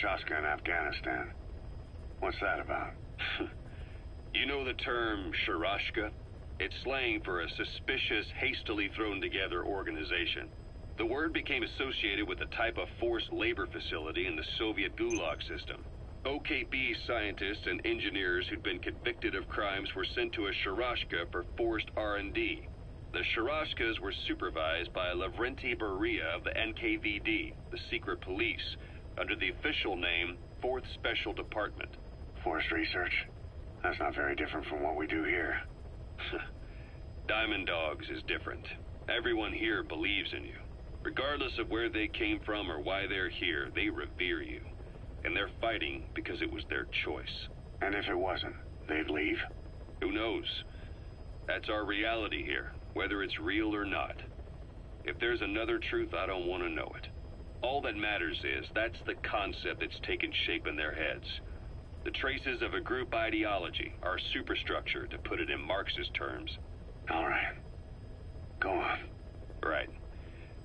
Shaska in Afghanistan. What's that about? You know the term Sharashka? It's slang for a suspicious, hastily thrown together organization. The word became associated with a type of forced labor facility in the Soviet Gulag system. OKB scientists and engineers who'd been convicted of crimes were sent to a Sharashka for forced R&D. The Sharashkas were supervised by Lavrenti Beria of the NKVD, the secret police, under the official name 4th Special Department. Forced research? That's not very different from what we do here. Diamond Dogs is different. Everyone here believes in you. Regardless of where they came from or why they're here, they revere you. And they're fighting because it was their choice. And if it wasn't, they'd leave? Who knows? That's our reality here, whether it's real or not. If there's another truth, I don't want to know it. All that matters is that's the concept that's taken shape in their heads. The traces of a group ideology, our superstructure, to put it in Marxist terms. All right. Go on. Right.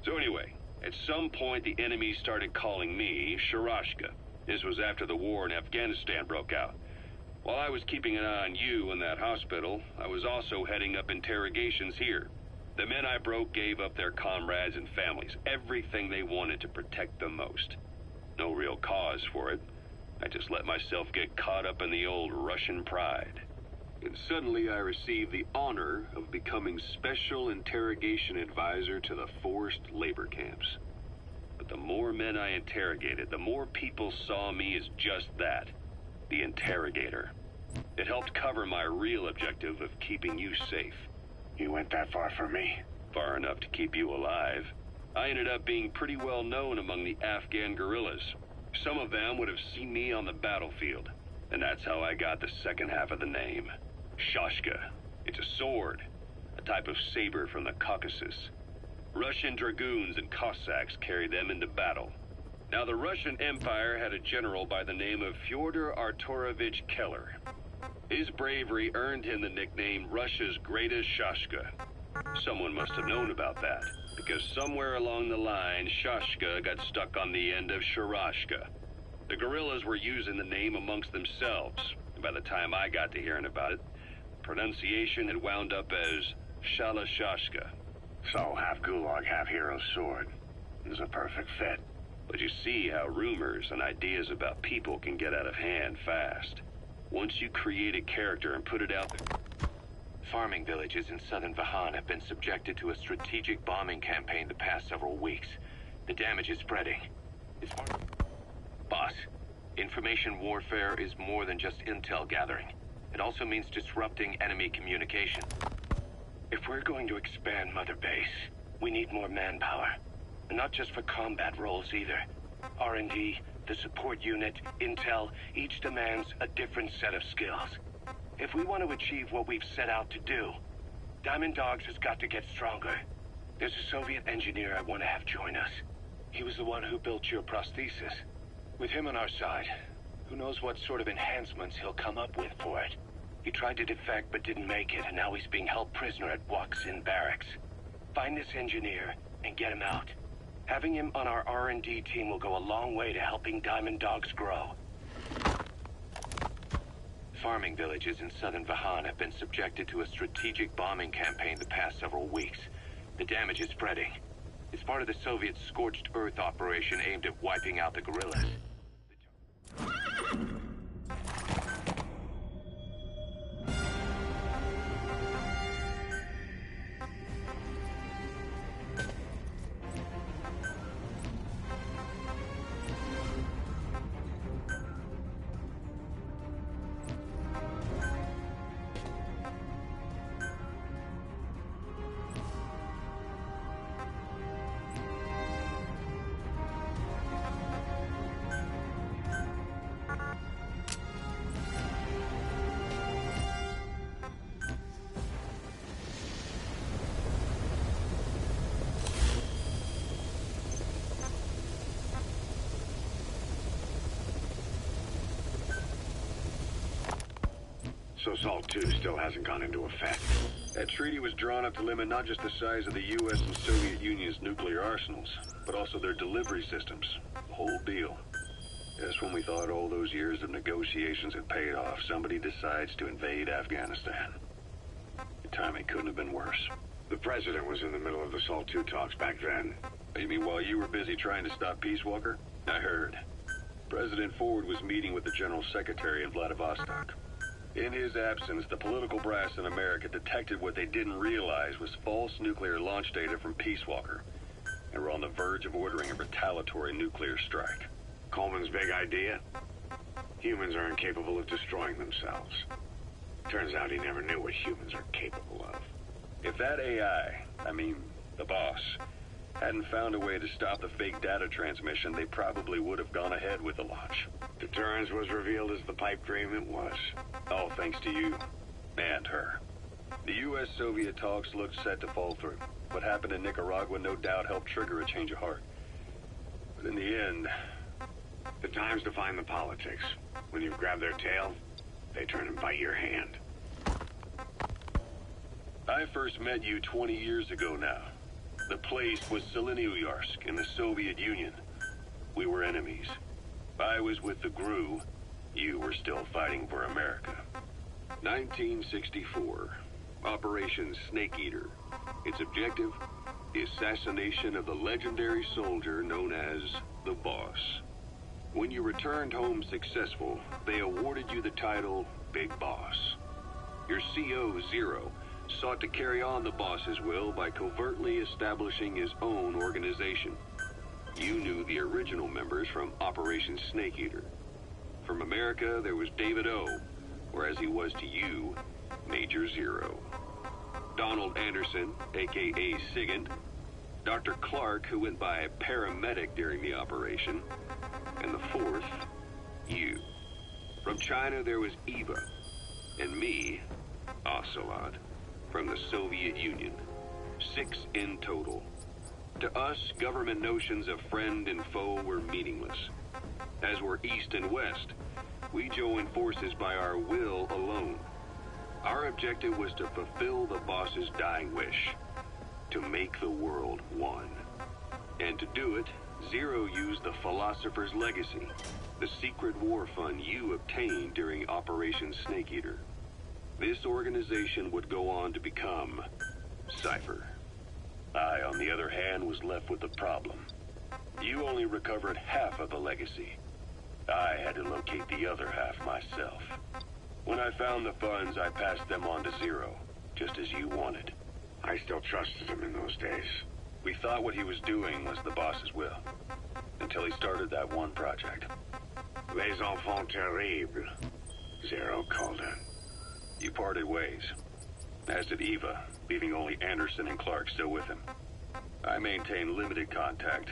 So anyway, at some point the enemy started calling me Sharashka. This was after the war in Afghanistan broke out. While I was keeping an eye on you in that hospital, I was also heading up interrogations here. The men I broke gave up their comrades and families, everything they wanted to protect them most. No real cause for it. I just let myself get caught up in the old Russian pride. And suddenly I received the honor of becoming Special Interrogation Advisor to the forced labor camps. But the more men I interrogated, the more people saw me as just that, the interrogator. It helped cover my real objective of keeping you safe. You went that far for me? Far enough to keep you alive. I ended up being pretty well known among the Afghan guerrillas. Some of them would have seen me on the battlefield, and that's how I got the second half of the name. Shashka. It's a sword, a type of saber from the Caucasus. Russian dragoons and Cossacks carried them into battle. Now, the Russian Empire had a general by the name of Fyodor Arturovich Keller. His bravery earned him the nickname Russia's Greatest Shashka. Someone must have known about that, because somewhere along the line, Shashka got stuck on the end of Sharashka. The guerrillas were using the name amongst themselves, and by the time I got to hearing about it, pronunciation had wound up as Shalashashka. So, half Gulag, half Hero's sword. It was a perfect fit. But you see how rumors and ideas about people can get out of hand fast. Once you create a character and put it out there... Farming villages in southern Vahan have been subjected to a strategic bombing campaign the past several weeks. The damage is spreading. Boss, information warfare is more than just intel gathering. It also means disrupting enemy communication. If we're going to expand Mother Base, we need more manpower. And not just for combat roles either. R&D, the support unit, intel, each demands a different set of skills. If we want to achieve what we've set out to do, Diamond Dogs has got to get stronger. There's a Soviet engineer I want to have join us. He was the one who built your prosthesis. With him on our side, who knows what sort of enhancements he'll come up with for it. He tried to defect but didn't make it, and now he's being held prisoner at Waksin Barracks. Find this engineer and get him out. Having him on our R&D team will go a long way to helping Diamond Dogs grow. Farming villages in southern Vahan have been subjected to a strategic bombing campaign the past several weeks. The damage is spreading. It's part of the Soviet Scorched Earth operation aimed at wiping out the guerrillas. So SALT II still hasn't gone into effect. That treaty was drawn up to limit not just the size of the U.S. and Soviet Union's nuclear arsenals, but also their delivery systems. The whole deal. Just when we thought all those years of negotiations had paid off, somebody decides to invade Afghanistan. The timing couldn't have been worse. The president was in the middle of the SALT II talks back then. You mean while you were busy trying to stop Peace Walker? I heard. President Ford was meeting with the General Secretary in Vladivostok. In his absence, the political brass in America detected what they didn't realize was false nuclear launch data from Peace Walker, and were on the verge of ordering a retaliatory nuclear strike. Coleman's big idea? Humans are incapable of destroying themselves. Turns out he never knew what humans are capable of. If that AI, the boss, hadn't found a way to stop the fake data transmission, they probably would have gone ahead with the launch. Deterrence was revealed as the pipe dream it was. All thanks to you. And her. The U.S.-Soviet talks looked set to fall through. What happened in Nicaragua no doubt helped trigger a change of heart. But in the end... The time's to find the politics. When you've grabbed their tail, they turn and bite your hand. I first met you 20 years ago now. The place was Selenouyarsk in the Soviet Union. We were enemies. I was with the GRU. You were still fighting for America. 1964. Operation Snake Eater. Its objective? The assassination of the legendary soldier known as the Boss. When you returned home successful, they awarded you the title Big Boss. Your CO, Zero, sought to carry on the boss's will by covertly establishing his own organization. You knew the original members from Operation Snake Eater. From America, there was David O, or as he was to you, Major Zero. Donald Anderson, a.k.a. Sigint. Dr. Clark, who went by paramedic during the operation. And the fourth, you. From China, there was Eva. And me, Ocelot, from the Soviet Union. 6 in total. To us, government notions of friend and foe were meaningless. As were East and West, we joined forces by our will alone. Our objective was to fulfill the boss's dying wish, to make the world one. And to do it, Zero used the Philosopher's Legacy, the secret war fund you obtained during Operation Snake Eater. This organization would go on to become Cypher. I, on the other hand, was left with the problem. You only recovered half of the legacy. I had to locate the other half myself. When I found the funds, I passed them on to Zero, just as you wanted. I still trusted him in those days. We thought what he was doing was the boss's will, until he started that one project. Les enfants terribles, Zero called it. You parted ways, as did Eva, leaving only Anderson and Clark still with him. I maintained limited contact,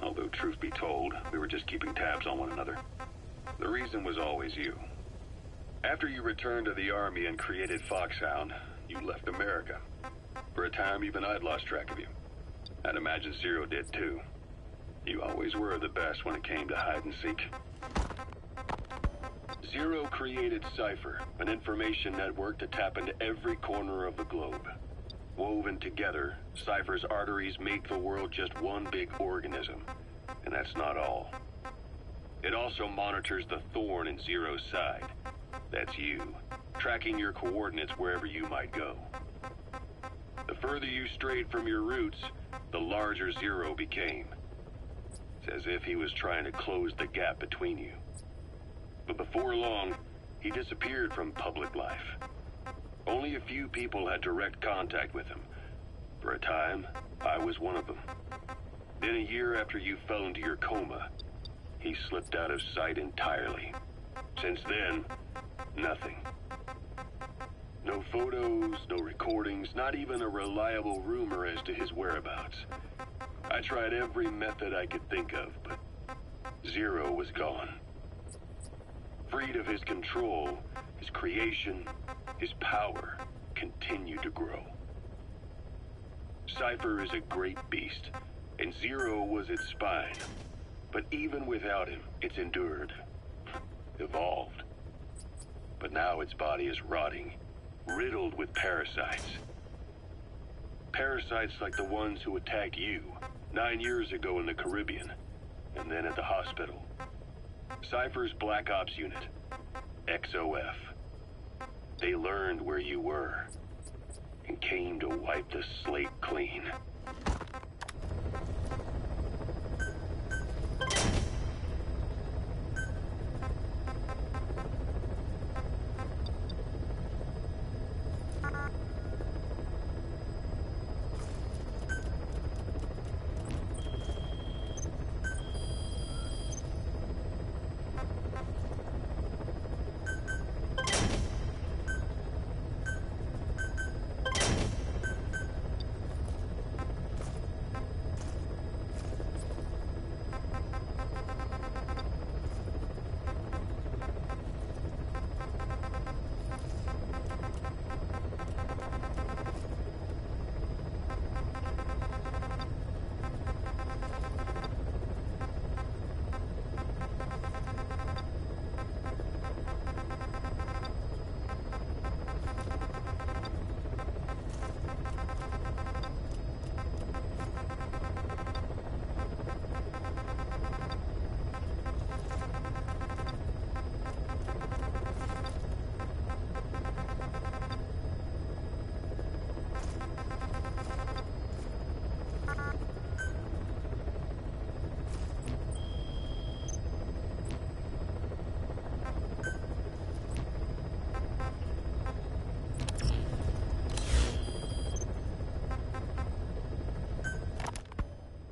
although truth be told, we were just keeping tabs on one another. The reason was always you. After you returned to the Army and created Foxhound, you left America. For a time, even I'd lost track of you. I'd imagine Zero did too. You always were the best when it came to hide and seek. Zero created Cypher, an information network to tap into every corner of the globe. Woven together, Cypher's arteries make the world just one big organism. And that's not all. It also monitors the thorn in Zero's side. That's you, tracking your coordinates wherever you might go. The further you strayed from your roots, the larger Zero became. It's as if he was trying to close the gap between you. But before long, he disappeared from public life. Only a few people had direct contact with him. For a time, I was one of them. Then a year after you fell into your coma, he slipped out of sight entirely. Since then, nothing. No photos, no recordings, not even a reliable rumor as to his whereabouts. I tried every method I could think of, but Zero was gone. Freed of his control, his creation, his power continued to grow. Cypher is a great beast, and Zero was its spine. But even without him, it's endured, evolved. But now its body is rotting, riddled with parasites. Parasites like the ones who attacked you 9 years ago in the Caribbean, and then at the hospital. Cypher's Black Ops Unit, XOF. They learned where you were and came to wipe the slate clean.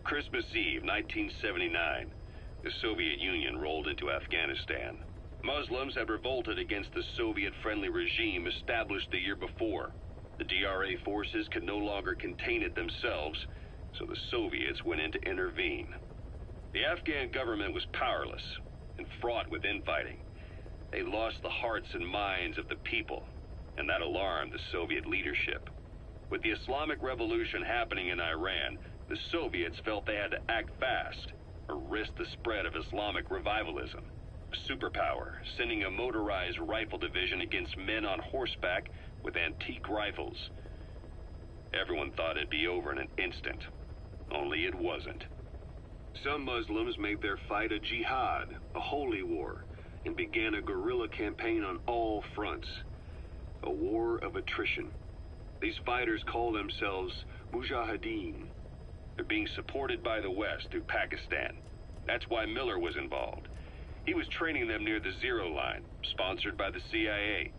Christmas Eve, 1979, the Soviet Union rolled into Afghanistan. Muslims had revolted against the Soviet-friendly regime established the year before. The DRA forces could no longer contain it themselves, so the Soviets went in to intervene. The Afghan government was powerless and fraught with infighting. They lost the hearts and minds of the people, and that alarmed the Soviet leadership. With the Islamic Revolution happening in Iran, the Soviets felt they had to act fast or risk the spread of Islamic revivalism. A superpower, sending a motorized rifle division against men on horseback with antique rifles. Everyone thought it'd be over in an instant, only it wasn't. Some Muslims made their fight a jihad, a holy war, and began a guerrilla campaign on all fronts. A war of attrition. These fighters call themselves Mujahideen. They're being supported by the West through Pakistan. That's why Miller was involved. He was training them near the Zero Line, sponsored by the CIA.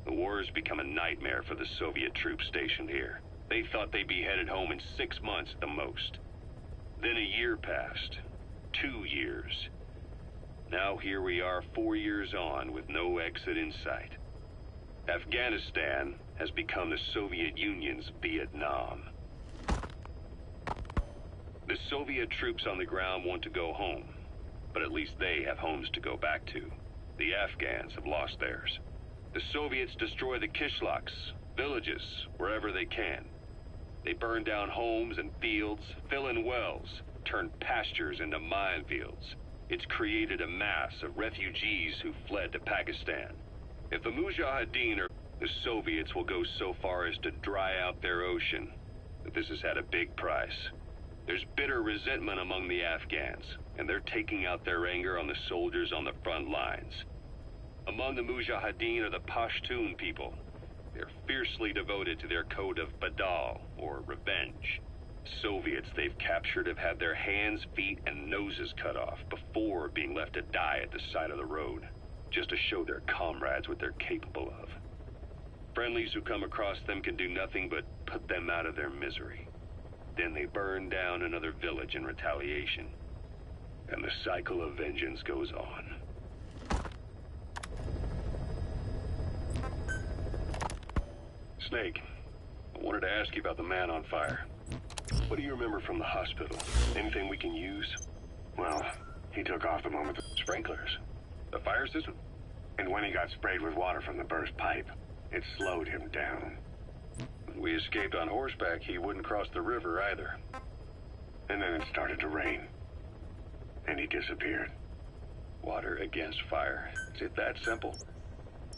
The war has become a nightmare for the Soviet troops stationed here. They thought they'd be headed home in 6 months at the most. Then a year passed. 2 years. Now here we are 4 years on with no exit in sight. Afghanistan has become the Soviet Union's Vietnam. The Soviet troops on the ground want to go home, but at least they have homes to go back to. The Afghans have lost theirs. The Soviets destroy the kishlaks, villages, wherever they can. They burn down homes and fields, fill in wells, turn pastures into minefields. It's created a mass of refugees who fled to Pakistan. If the Mujahideen are, the Soviets will go so far as to dry out their ocean. But this has had a big price. There's bitter resentment among the Afghans, and they're taking out their anger on the soldiers on the front lines. Among the Mujahideen are the Pashtun people. They're fiercely devoted to their code of Badal, or revenge. Soviets they've captured have had their hands, feet, and noses cut off before being left to die at the side of the road, just to show their comrades what they're capable of. Friendlies who come across them can do nothing but put them out of their misery. Then they burn down another village in retaliation. And the cycle of vengeance goes on. Snake, I wanted to ask you about the man on fire. What do you remember from the hospital? Anything we can use? Well, he took off the moment. Sprinklers? The fire system? And when he got sprayed with water from the burst pipe, it slowed him down. When we escaped on horseback, he wouldn't cross the river either. And then it started to rain. And he disappeared. Water against fire. Is it that simple?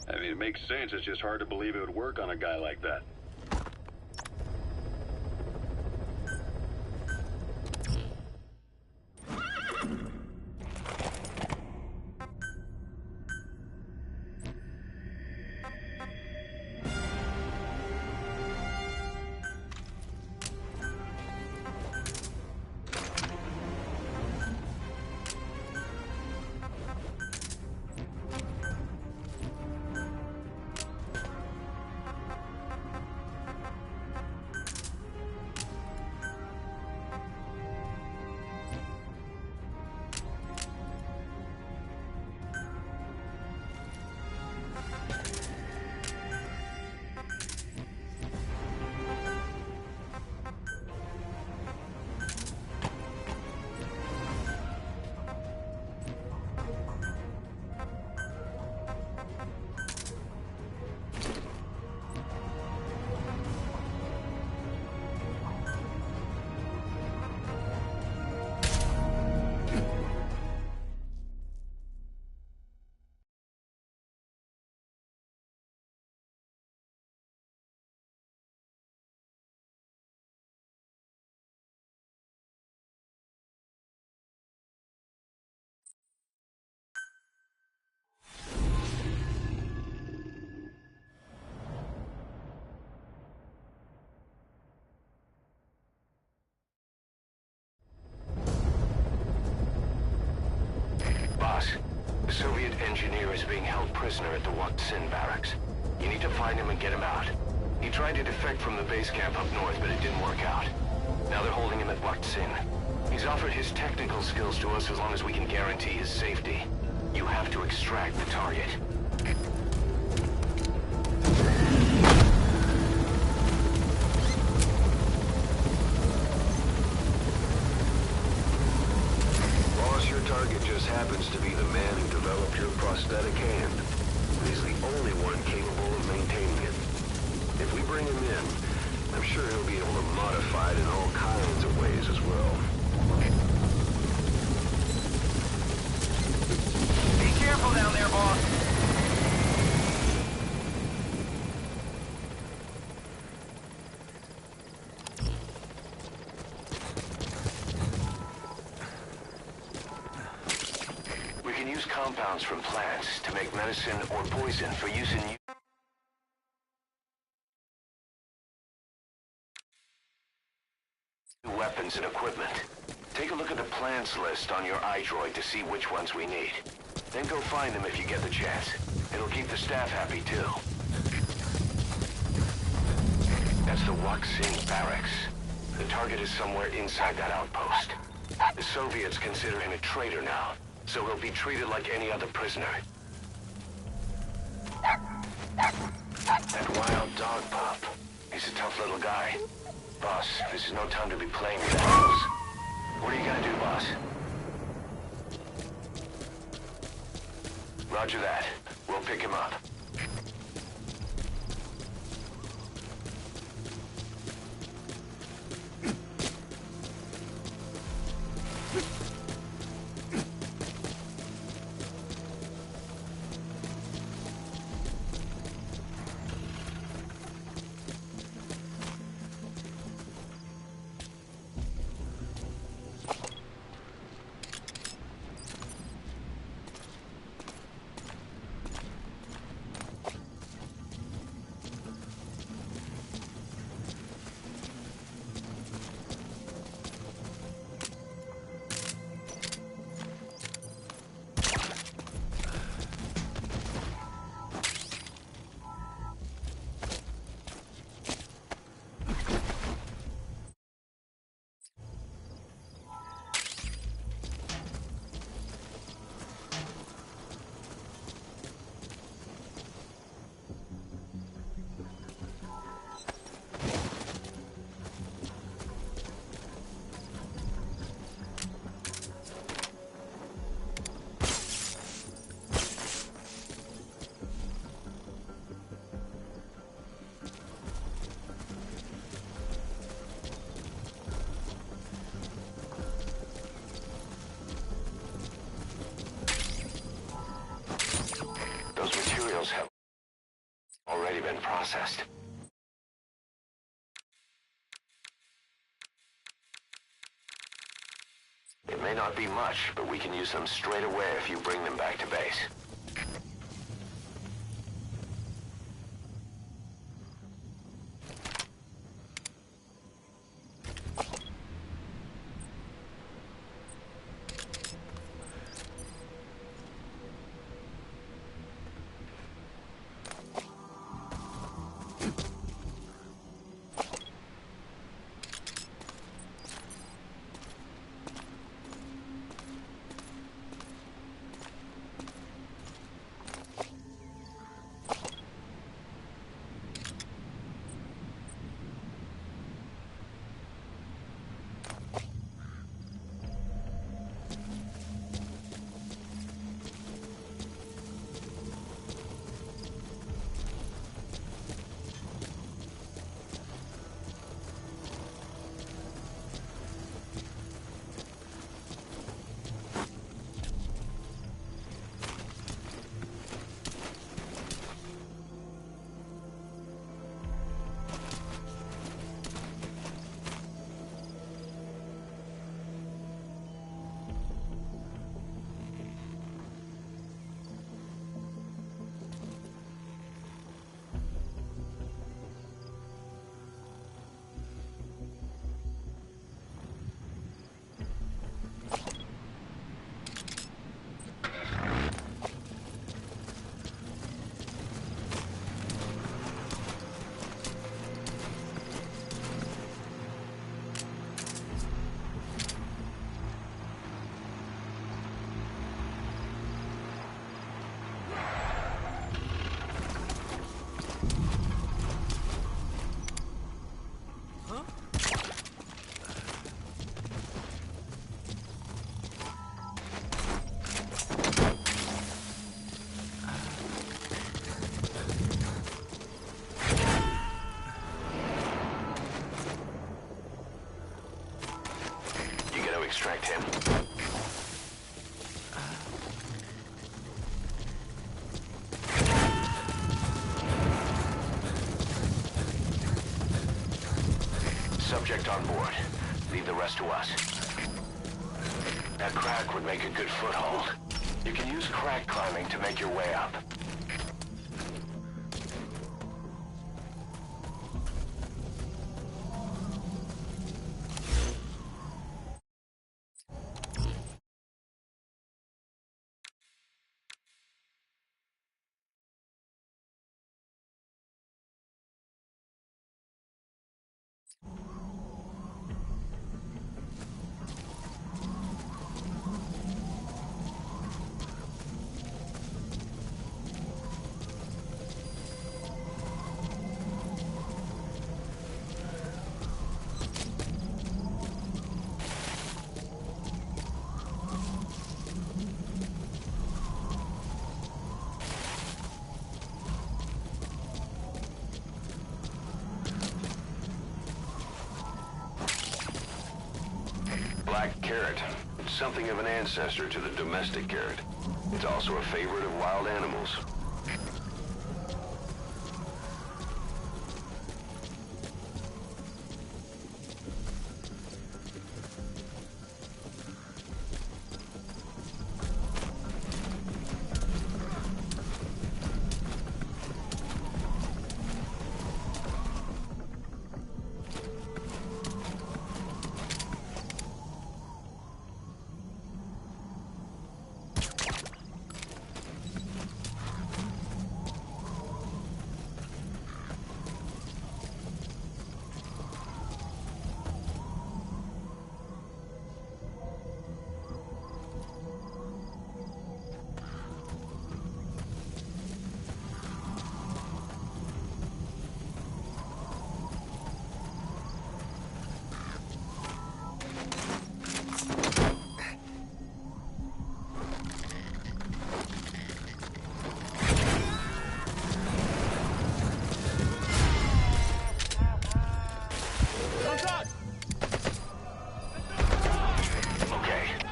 I mean, it makes sense. It's just hard to believe it would work on a guy like that. engineer is being held prisoner at the Wak Sin barracks. You need to find him and get him out. He tried to defect from the base camp up north, but it didn't work out. Now they're holding him at Wak Sin. He's offered his technical skills to us as long as we can guarantee his safety. You have to extract the target. Boss, your target just happens to be the man who developed your prosthetic hand. He's the only one capable of maintaining it. If we bring him in, I'm sure he'll be able to modify it in all kinds of ways as well. Be careful down there, boss. We can use compounds from plants to make medicine or poison for use in new weapons and equipment. Take a look at the plans list on your iDroid to see which ones we need. Then go find them if you get the chance. It'll keep the staff happy too. That's the Wak Sin barracks. The target is somewhere inside that outpost. The Soviets consider him a traitor now, so he'll be treated like any other prisoner. That wild dog pup. He's a tough little guy. Boss, this is no time to be playing with animals. What are you gonna do, boss? Roger that. We'll pick him up. Those materials have already been processed. It may not be much, but we can use them straight away if you bring them back to base. subject on board. Leave the rest to us. That crack would make a good foothold. You can use crack climbing to make your way up. Black carrot. It's something of an ancestor to the domestic carrot. It's also a favorite of wild animals.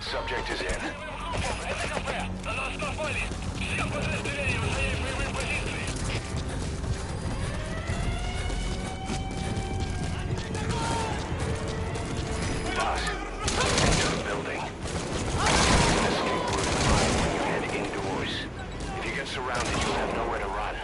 Subject is in. Boss, enter the building. Escape route defined when you head indoors. If you get surrounded, you'll have nowhere to run.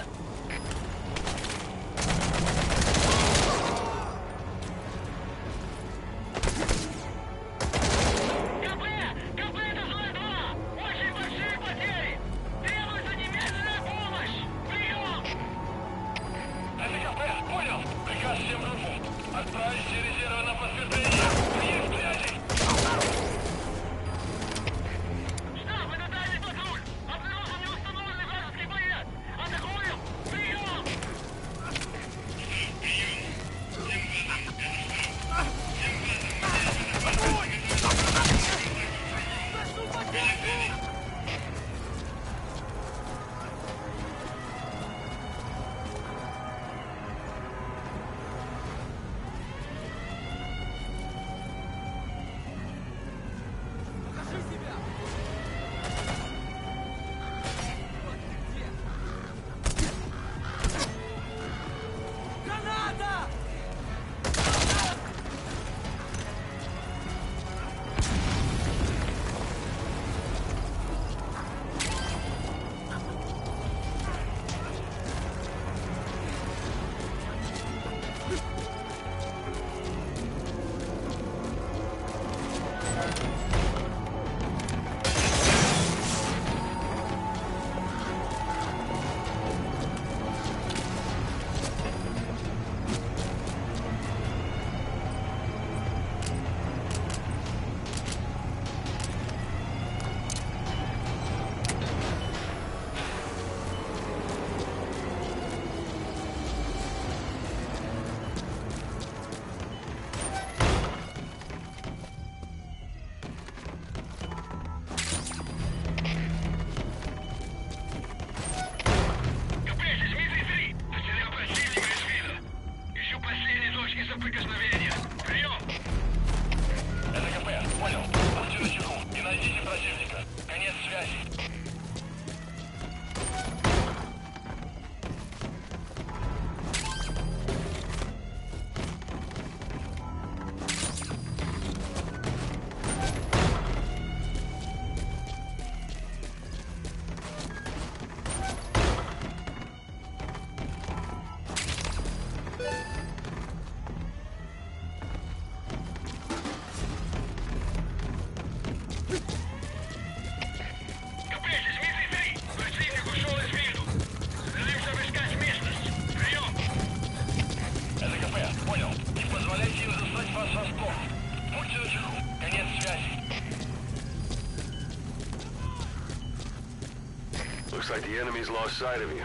Looks like the enemy's lost sight of you.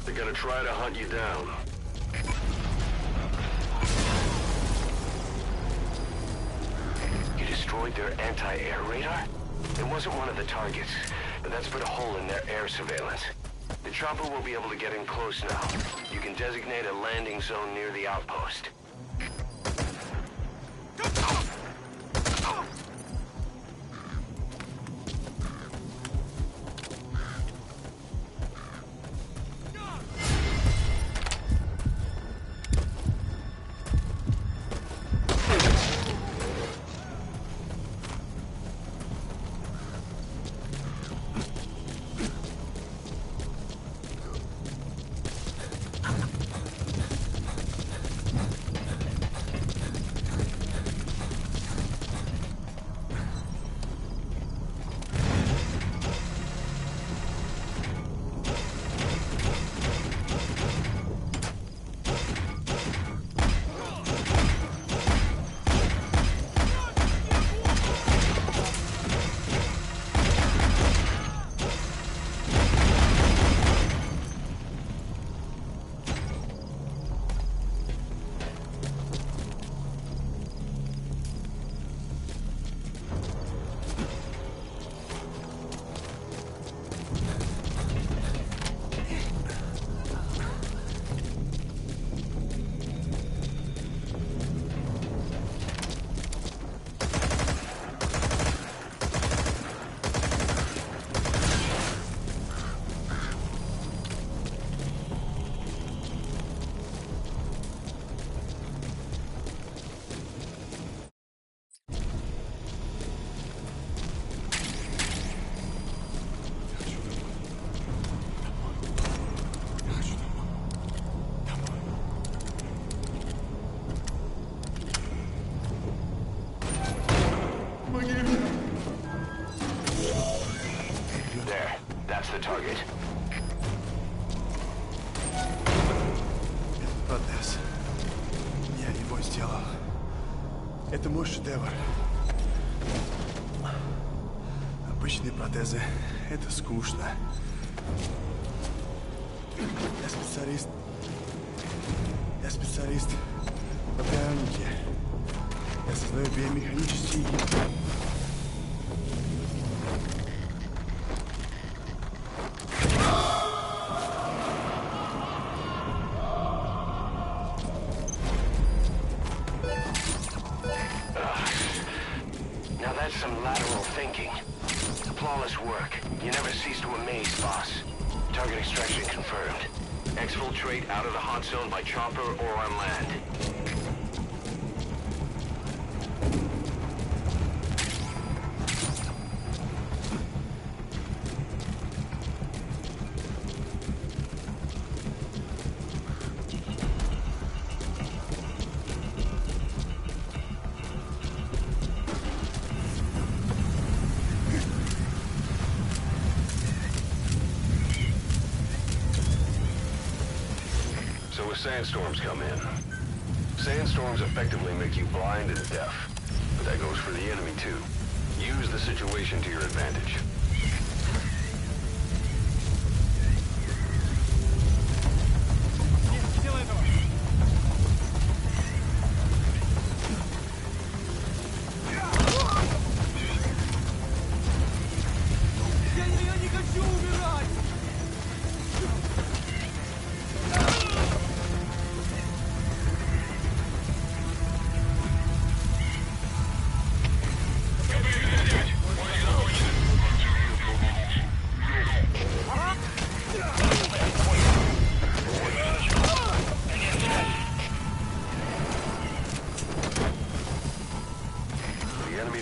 They're gonna try to hunt you down. You destroyed their anti-air radar? It wasn't one of the targets, but that's put a hole in their air surveillance. The chopper will be able to get in close now. You can designate a landing zone near the outpost. There, that's the target. Это протез. Я его сделал. Это мой шедевр. Обычные протезы — это скучно. Я специалист по бионике. Я создаю биомеханические... Now that's some lateral thinking. Flawless work. You never cease to amaze, boss. Target extraction confirmed. Exfiltrate out of the hot zone by chopper or on land. So when sandstorms come in, sandstorms effectively make you blind and deaf. But that goes for the enemy too. Use the situation to your advantage.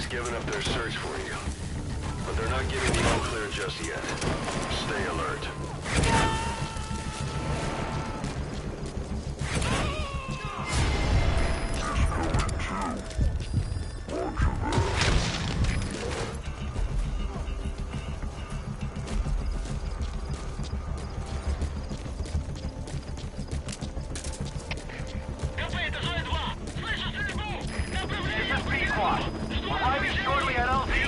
Giving up their search for you. But they're not giving the all clear just yet. Stay alert. Shortly at LZ.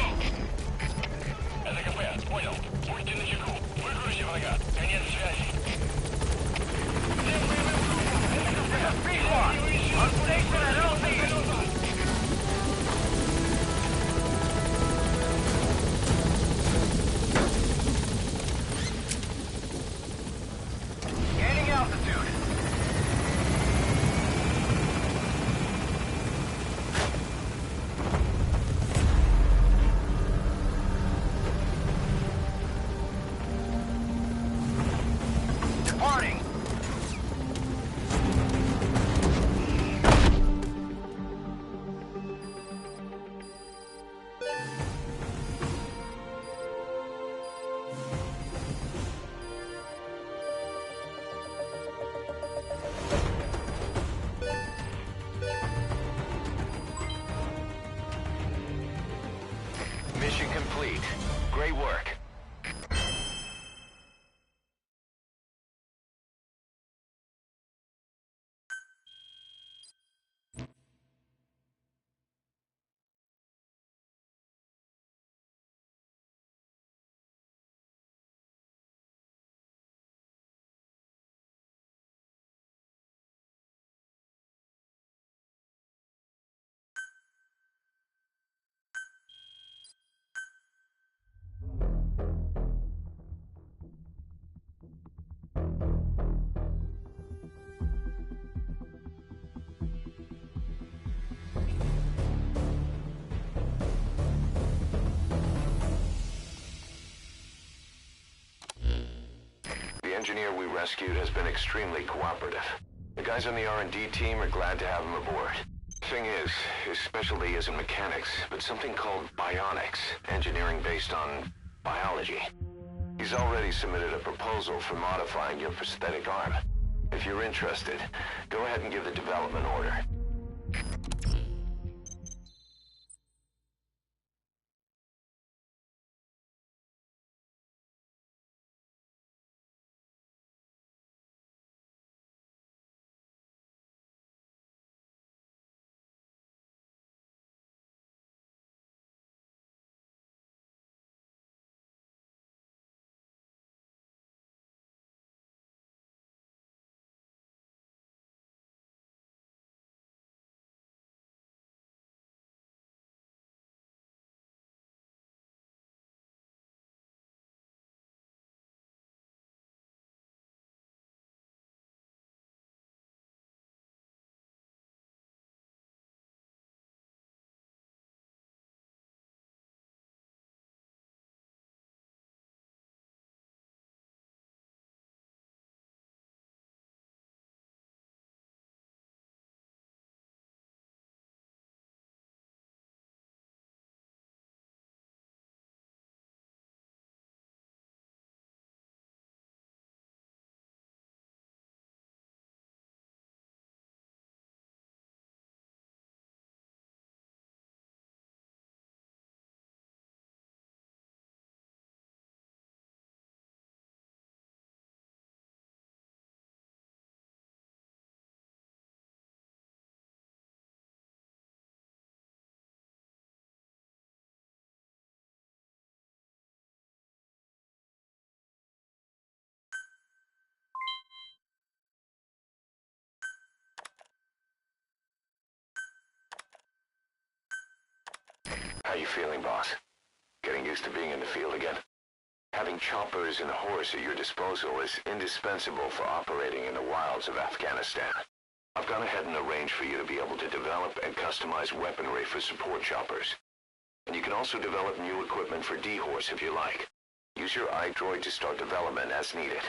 Mission complete. Great work. The engineer we rescued has been extremely cooperative. The guys on the R&D team are glad to have him aboard. Thing is, his specialty isn't mechanics, but something called bionics, engineering based on biology. He's already submitted a proposal for modifying your prosthetic arm. If you're interested, go ahead and give the development order. How you feeling, boss? Getting used to being in the field again? Having choppers and a horse at your disposal is indispensable for operating in the wilds of Afghanistan. I've gone ahead and arranged for you to be able to develop and customize weaponry for support choppers. And you can also develop new equipment for D-Horse if you like. Use your iDroid to start development as needed.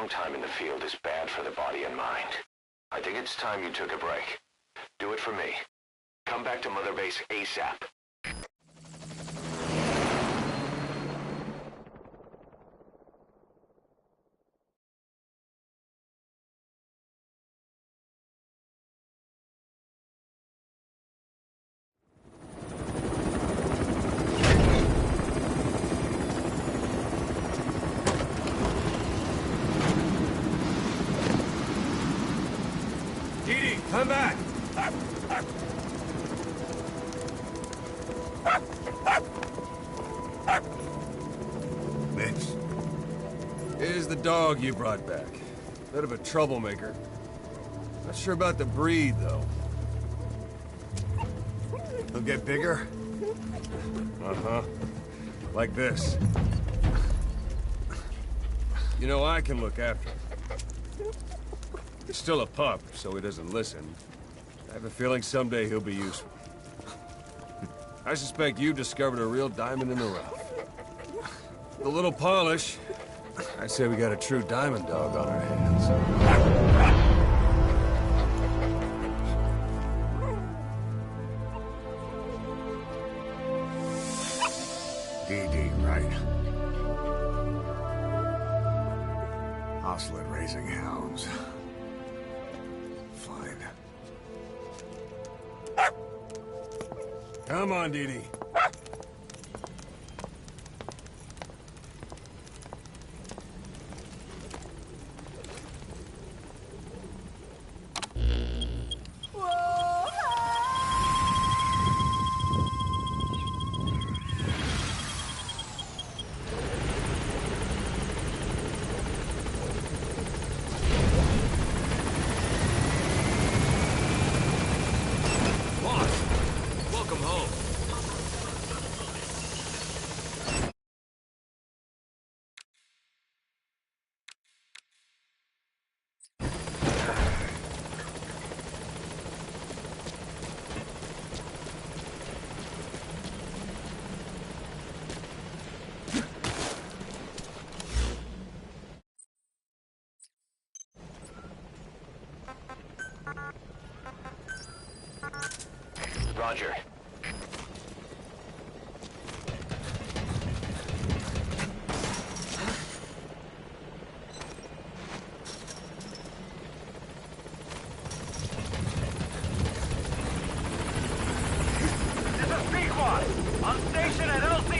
time in the field is bad for the body and mind. I think it's time you took a break. Do it for me. Come back to Mother Base ASAP. Didi, come back! Mitch, Here's the dog you brought back. Bit of a troublemaker. Not sure about the breed, though. he'll get bigger? Uh-huh. Like this. You know, I can look after him. He's still a pup, so he doesn't listen. I have a feeling someday he'll be useful. I suspect you discovered a real diamond in the rough. With a little polish, I say we got a true diamond dog on our hands. Didi, right? Hostile at raising hounds. Fine. Come on, Didi. Welcome home. Roger. This is Pequod, on station at LZ.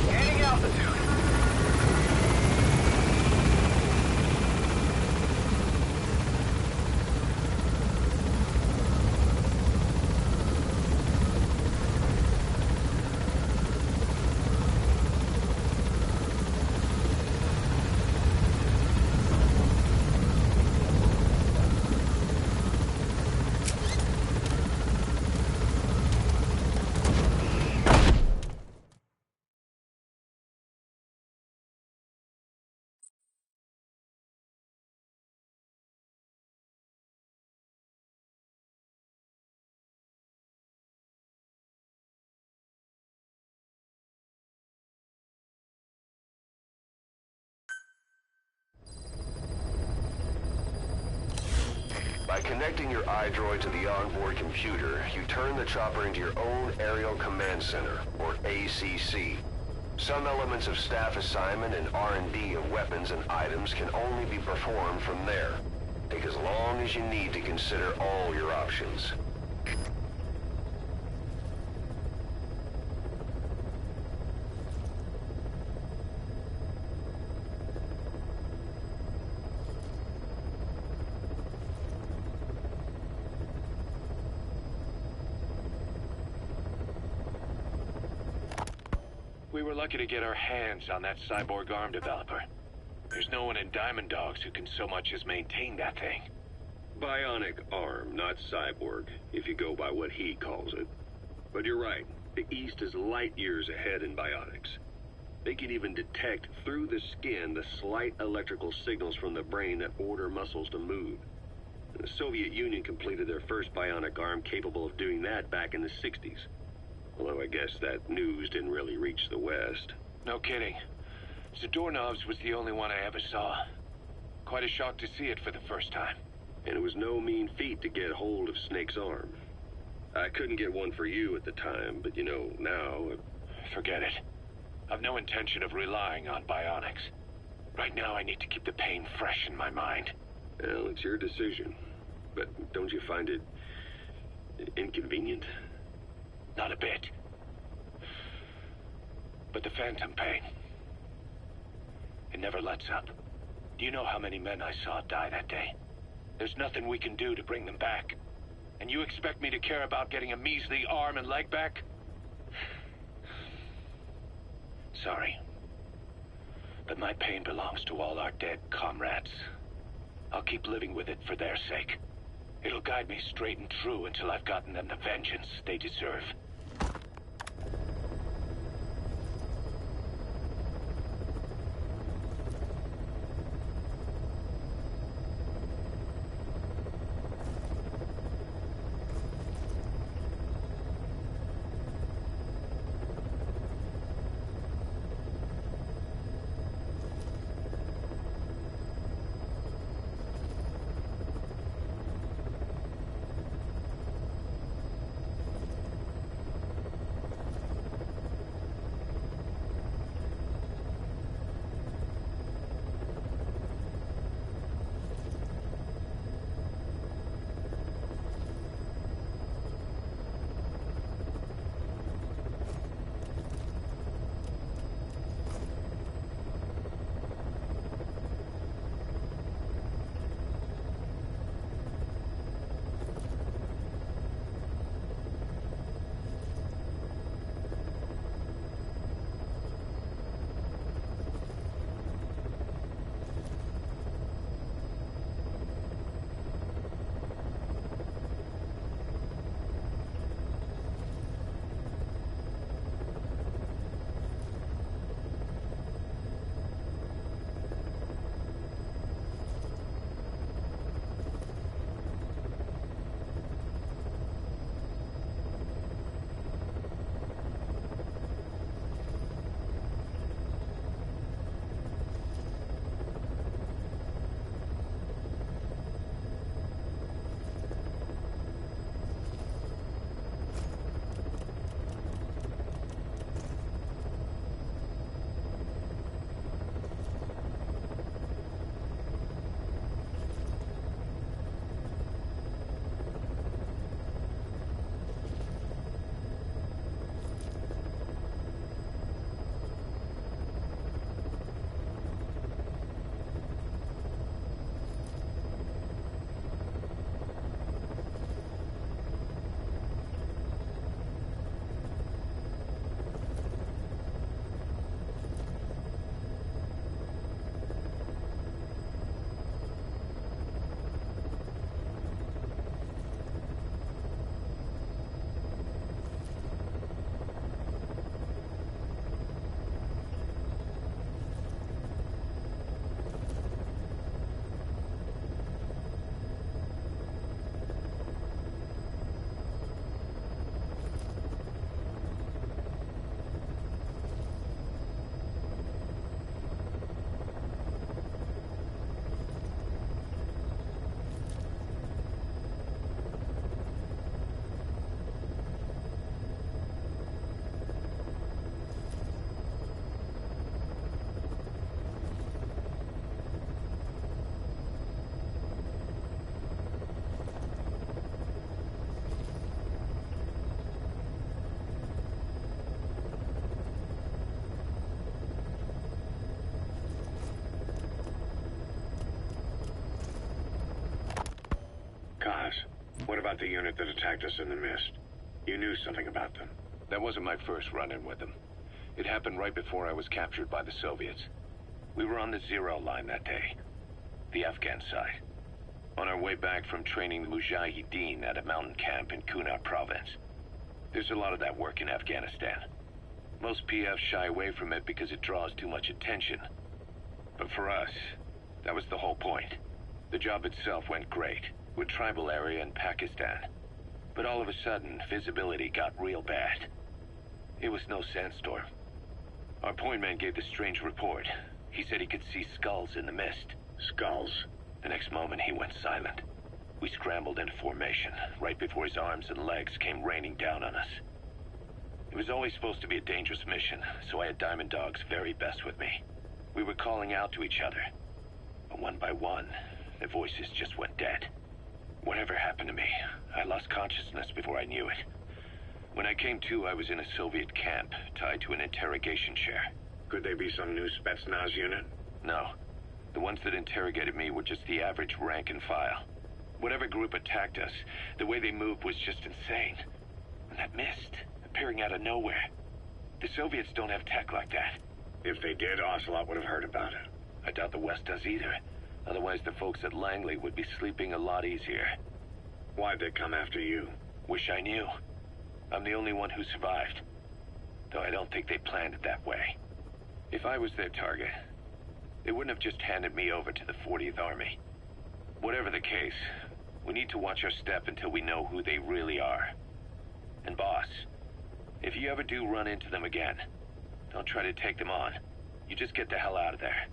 Gaining altitude. By connecting your iDroid to the onboard computer, you turn the chopper into your own Aerial Command Center, or ACC. Some elements of staff assignment and R&D of weapons and items can only be performed from there. Take as long as you need to consider all your options. We were lucky to get our hands on that cyborg arm developer. There's no one in Diamond Dogs who can so much as maintain that thing. Bionic arm, not cyborg, if you go by what he calls it. But you're right, the East is light years ahead in bionics. They can even detect through the skin the slight electrical signals from the brain that order muscles to move. The Soviet Union completed their first bionic arm capable of doing that back in the 60s. Although I guess that news didn't really reach the West. No kidding. Zadornov's was the only one I ever saw. Quite a shock to see it for the first time. And it was no mean feat to get hold of Snake's arm. I couldn't get one for you at the time, but you know, now... Forget it. I've no intention of relying on bionics. Right now I need to keep the pain fresh in my mind. Well, it's your decision. But don't you find it... inconvenient? Not a bit. But the phantom pain... it never lets up. Do you know how many men I saw die that day? There's nothing we can do to bring them back. And you expect me to care about getting a measly arm and leg back? Sorry. But my pain belongs to all our dead comrades. I'll keep living with it for their sake. It'll guide me straight and true until I've gotten them the vengeance they deserve. What about the unit that attacked us in the mist? You knew something about them. That wasn't my first run-in with them. It happened right before I was captured by the Soviets. We were on the Zero line that day, the Afghan side, on our way back from training the Mujahideen at a mountain camp in Kunar province. There's a lot of that work in Afghanistan. Most PFs shy away from it because it draws too much attention. But for us, that was the whole point. The job itself went great, with tribal area in Pakistan. But all of a sudden, visibility got real bad. It was no sandstorm. Our point man gave this strange report. He said he could see skulls in the mist. Skulls. The next moment, he went silent. We scrambled into formation, right before his arms and legs came raining down on us. It was always supposed to be a dangerous mission, so I had Diamond Dog's very best with me. We were calling out to each other. But one by one, their voices just went dead. Whatever happened to me, I lost consciousness before I knew it. When I came to, I was in a Soviet camp, tied to an interrogation chair. Could they be some new Spetsnaz unit? No. The ones that interrogated me were just the average rank and file. Whatever group attacked us, the way they moved was just insane. And that mist, appearing out of nowhere. The Soviets don't have tech like that. If they did, Ocelot would have heard about it. I doubt the West does either. Otherwise, the folks at Langley would be sleeping a lot easier. Why'd they come after you? Wish I knew. I'm the only one who survived. Though I don't think they planned it that way. If I was their target, they wouldn't have just handed me over to the 40th Army. Whatever the case, we need to watch our step until we know who they really are. And boss, if you ever do run into them again, don't try to take them on. You just get the hell out of there.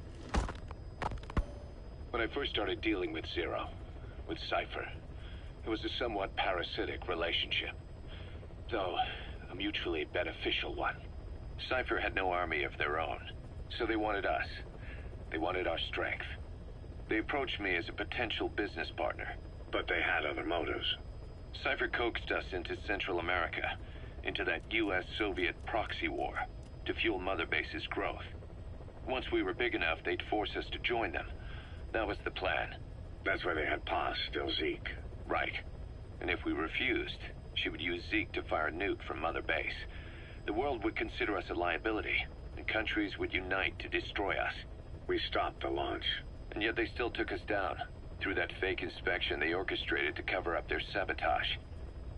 When I first started dealing with Zero, with Cypher, it was a somewhat parasitic relationship. Though, a mutually beneficial one. Cypher had no army of their own, so they wanted us. They wanted our strength. They approached me as a potential business partner. But they had other motives. Cypher coaxed us into Central America, into that US-Soviet proxy war, to fuel Mother Base's growth. Once we were big enough, they'd force us to join them. That was the plan. That's why they had Paz, still Zeke. Right. And if we refused, she would use Zeke to fire a nuke from Mother Base. The world would consider us a liability, and countries would unite to destroy us. We stopped the launch. And yet they still took us down, through that fake inspection they orchestrated to cover up their sabotage.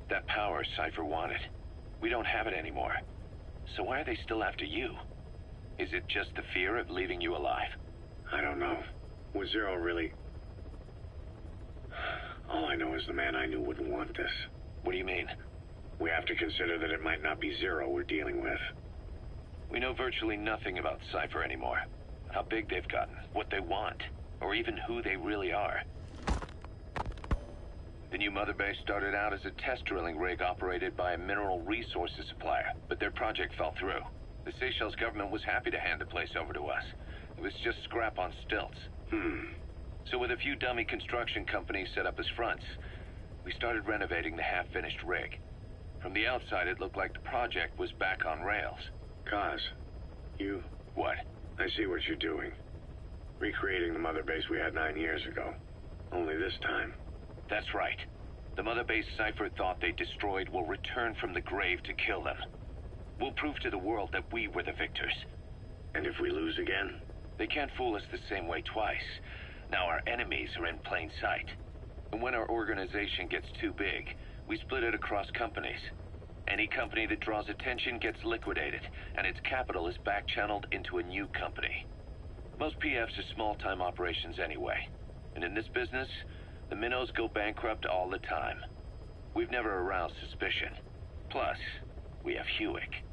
That power Cypher wanted. We don't have it anymore. So why are they still after you? Is it just the fear of leaving you alive? I don't know. Was Zero really... All I know is the man I knew wouldn't want this. What do you mean? We have to consider that it might not be Zero we're dealing with. We know virtually nothing about Cypher anymore. How big they've gotten, what they want, or even who they really are. The new Mother Base started out as a test drilling rig operated by a mineral resources supplier, but their project fell through. The Seychelles government was happy to hand the place over to us. It was just scrap on stilts. So with a few dummy construction companies set up as fronts, we started renovating the half-finished rig. From the outside, it looked like the project was back on rails. Kaz, you... What? I see what you're doing. Recreating the Mother Base we had 9 years ago. Only this time. That's right. The Mother Base Cypher thought they destroyed will return from the grave to kill them. We'll prove to the world that we were the victors. And if we lose again? They can't fool us the same way twice. Now our enemies are in plain sight. And when our organization gets too big, we split it across companies. Any company that draws attention gets liquidated, and its capital is back-channeled into a new company. Most PFs are small-time operations anyway. And in this business, the minnows go bankrupt all the time. We've never aroused suspicion. Plus, we have Hewick.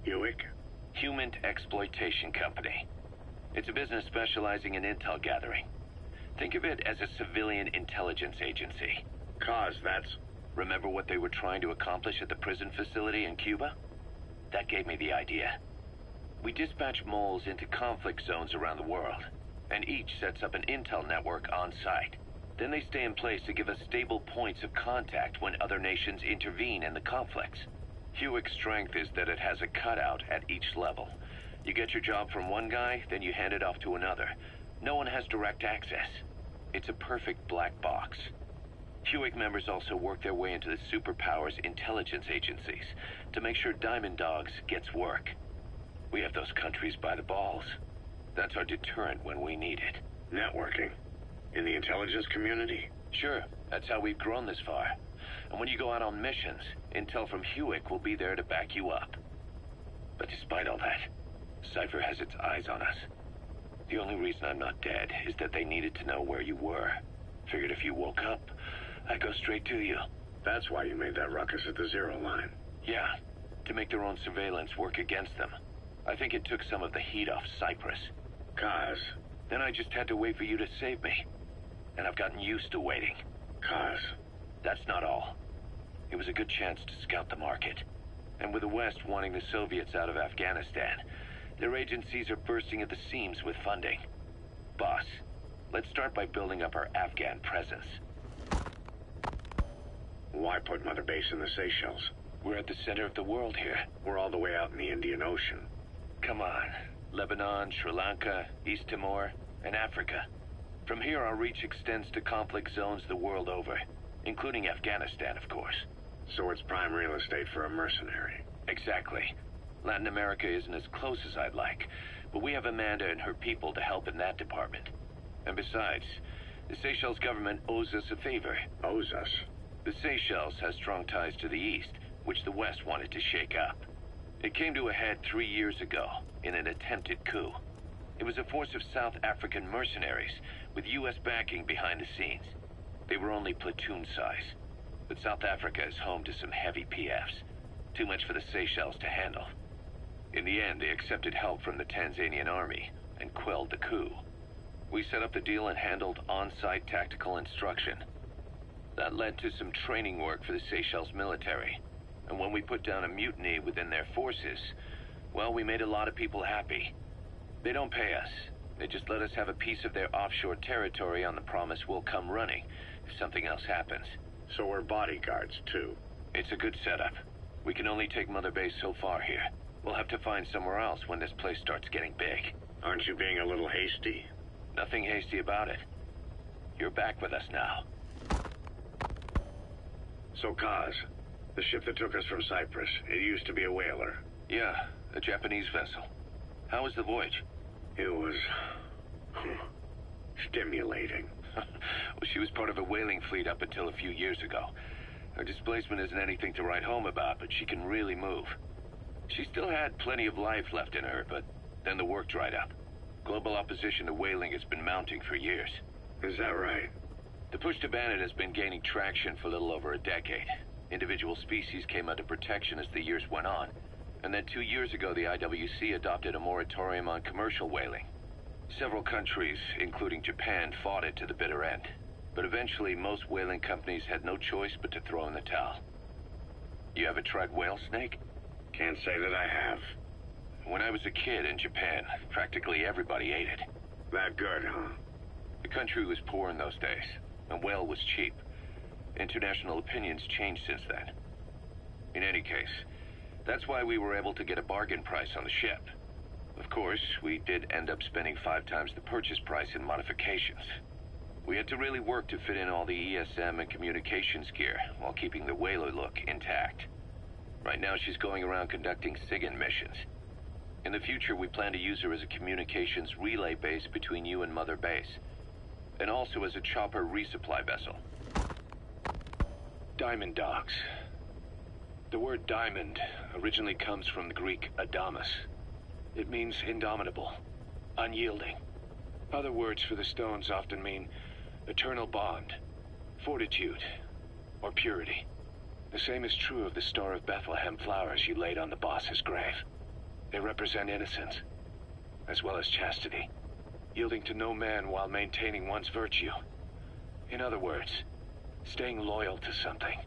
Hewick? Human Exploitation Company. It's a business specializing in intel gathering. Think of it as a civilian intelligence agency. Kaz, that's... Remember what they were trying to accomplish at the prison facility in Cuba? That gave me the idea. We dispatch moles into conflict zones around the world, and each sets up an intel network on site. Then they stay in place to give us stable points of contact when other nations intervene in the conflicts. Hewick's strength is that it has a cutout at each level. You get your job from one guy, then you hand it off to another. No one has direct access. It's a perfect black box. Hewick members also work their way into the superpowers intelligence agencies to make sure Diamond Dogs gets work. We have those countries by the balls. That's our deterrent when we need it. Networking? In the intelligence community? Sure, that's how we've grown this far. And when you go out on missions, intel from Hewick will be there to back you up. But despite all that, Cypher has its eyes on us. The only reason I'm not dead is that they needed to know where you were. Figured if you woke up, I'd go straight to you. That's why you made that ruckus at the Zero line. Yeah, to make their own surveillance work against them. I think it took some of the heat off Cyprus. Kaz. Then I just had to wait for you to save me. And I've gotten used to waiting. Kaz. That's not all. It was a good chance to scout the market. And with the West wanting the Soviets out of Afghanistan, their agencies are bursting at the seams with funding. Boss, let's start by building up our Afghan presence. Why put Mother Base in the Seychelles? We're at the center of the world here. We're all the way out in the Indian Ocean. Come on. Lebanon, Sri Lanka, East Timor, and Africa. From here, our reach extends to conflict zones the world over, including Afghanistan, of course. So it's prime real estate for a mercenary. Exactly. Latin America isn't as close as I'd like, but we have Amanda and her people to help in that department. And besides, the Seychelles government owes us a favor. Owes us? The Seychelles has strong ties to the east, which the West wanted to shake up. It came to a head 3 years ago, in an attempted coup. It was a force of South African mercenaries, with U.S. backing behind the scenes. They were only platoon size, but South Africa is home to some heavy PFs. Too much for the Seychelles to handle. In the end, they accepted help from the Tanzanian army and quelled the coup. We set up the deal and handled on-site tactical instruction. That led to some training work for the Seychelles military. And when we put down a mutiny within their forces, well, we made a lot of people happy. They don't pay us. They just let us have a piece of their offshore territory on the promise we'll come running if something else happens. So we're bodyguards, too. It's a good setup. We can only take Mother Base so far here. We'll have to find somewhere else when this place starts getting big. Aren't you being a little hasty? Nothing hasty about it. You're back with us now. So, Kaz, the ship that took us from Cyprus, it used to be a whaler. Yeah, a Japanese vessel. How was the voyage? It was... stimulating. Well, she was part of a whaling fleet up until a few years ago. Her displacement isn't anything to write home about, but she can really move. She still had plenty of life left in her, but then the work dried up. Global opposition to whaling has been mounting for years. Is that right? The push to ban it has been gaining traction for a little over a decade. Individual species came under protection as the years went on. And then 2 years ago, the IWC adopted a moratorium on commercial whaling. Several countries, including Japan, fought it to the bitter end. But eventually, most whaling companies had no choice but to throw in the towel. You ever tried whale snake? Can't say that I have. When I was a kid in Japan, practically everybody ate it. That good, huh? The country was poor in those days, and whale was cheap. International opinions changed since then. In any case, that's why we were able to get a bargain price on the ship. Of course, we did end up spending 5 times the purchase price in modifications. We had to really work to fit in all the ESM and communications gear while keeping the whaler look intact. Right now, she's going around conducting SIGINT missions. In the future, we plan to use her as a communications relay base between you and Mother Base, and also as a chopper resupply vessel. Diamond dogs. The word diamond originally comes from the Greek adamas. It means indomitable, unyielding. Other words for the stones often mean eternal bond, fortitude, or purity. The same is true of the Star of Bethlehem flowers you laid on the boss's grave. They represent innocence, as well as chastity, yielding to no man while maintaining one's virtue. In other words, staying loyal to something.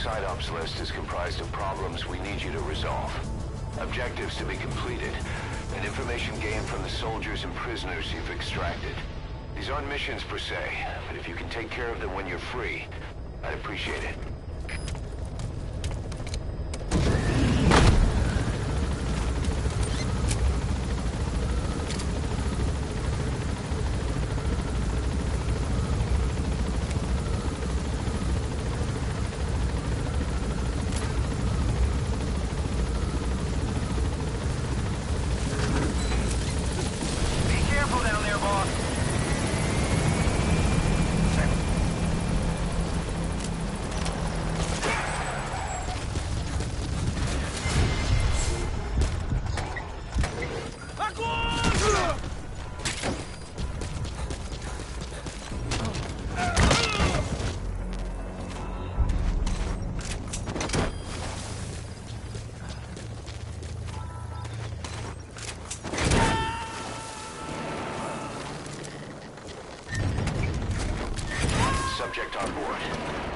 side ops list is comprised of problems we need you to resolve. Objectives to be completed, and information gained from the soldiers and prisoners you've extracted. These aren't missions per se, but if you can take care of them when you're free, I'd appreciate it. Subject on board.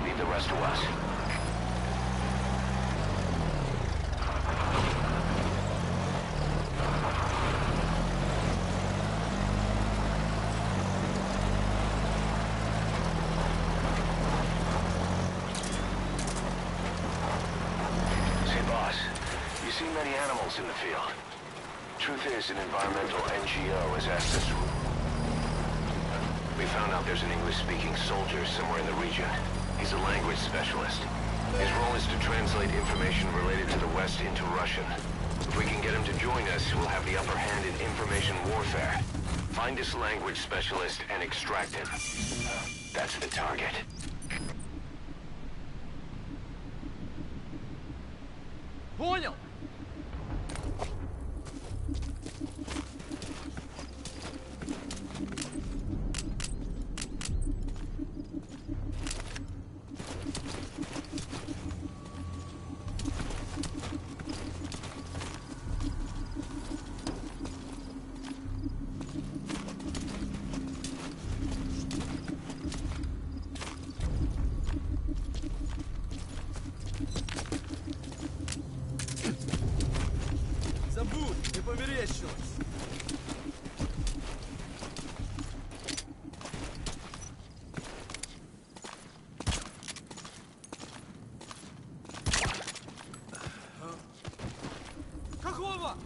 Leave the rest to us. Say, boss, you see many animals in the field. Truth is, an environmental NGO has asked us. We found out there's an English-speaking soldier somewhere in the region. He's a language specialist. His role is to translate information related to the West into Russian. If we can get him to join us, we'll have the upper hand in information warfare. Find this language specialist and extract him. That's the target. Понял? Забудь, не померещилось. Какого?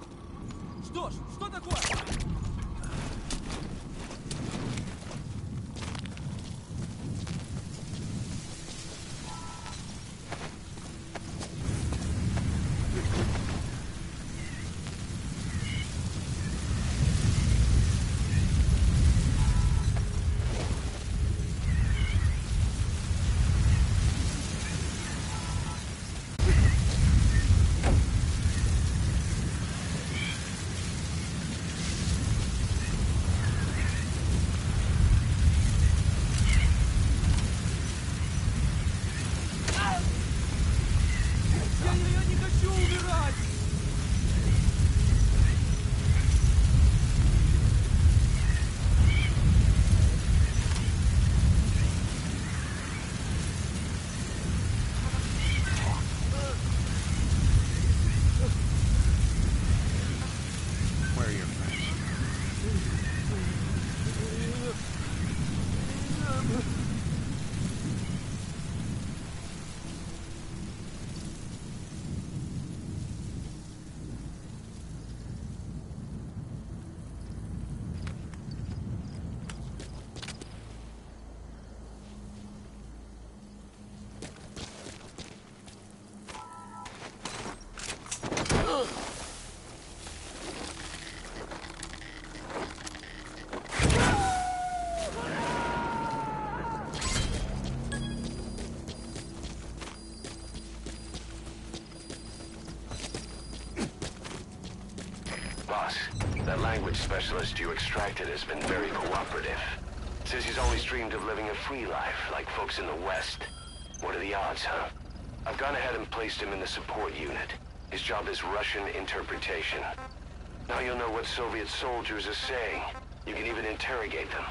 Что ж, что такое? Я не хочу умирать! Where are your friends? Boss, that language specialist you extracted has been very cooperative. Says he's always dreamed of living a free life, like folks in the West. What are the odds, huh? I've gone ahead and placed him in the support unit. His job is Russian interpretation. Now you'll know what Soviet soldiers are saying. You can even interrogate them.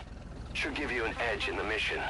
Should give you an edge in the mission.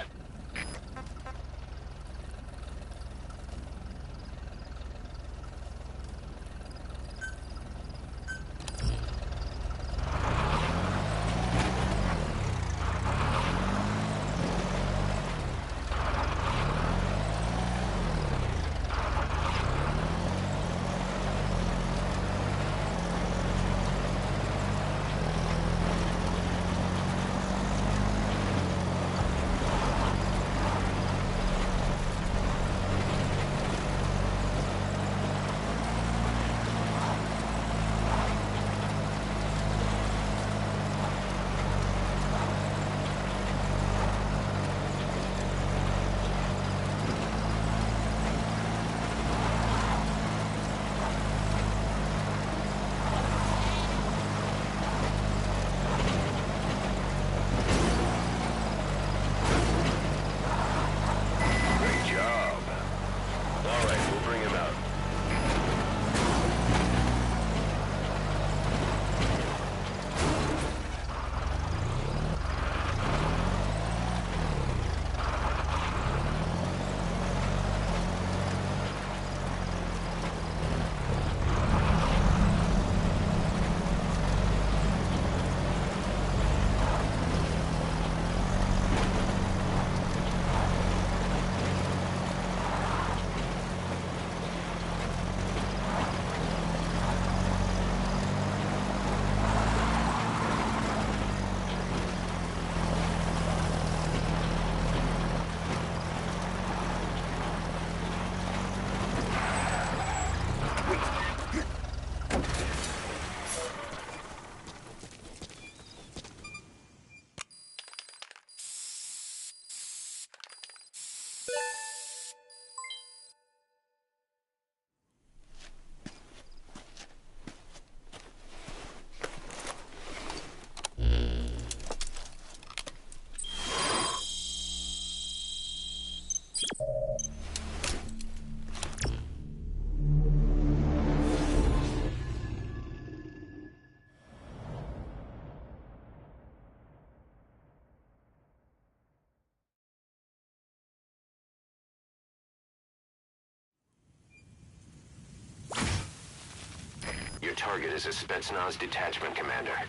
target is a Spetsnaz detachment commander.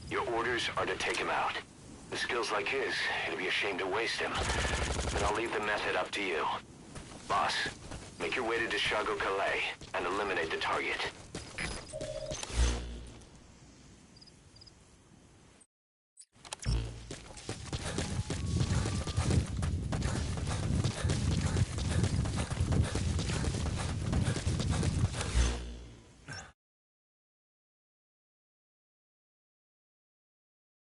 Your orders are to take him out. With skills like his, it'd be a shame to waste him. But I'll leave the method up to you. Boss, make your way to Deshago Calais and eliminate the target.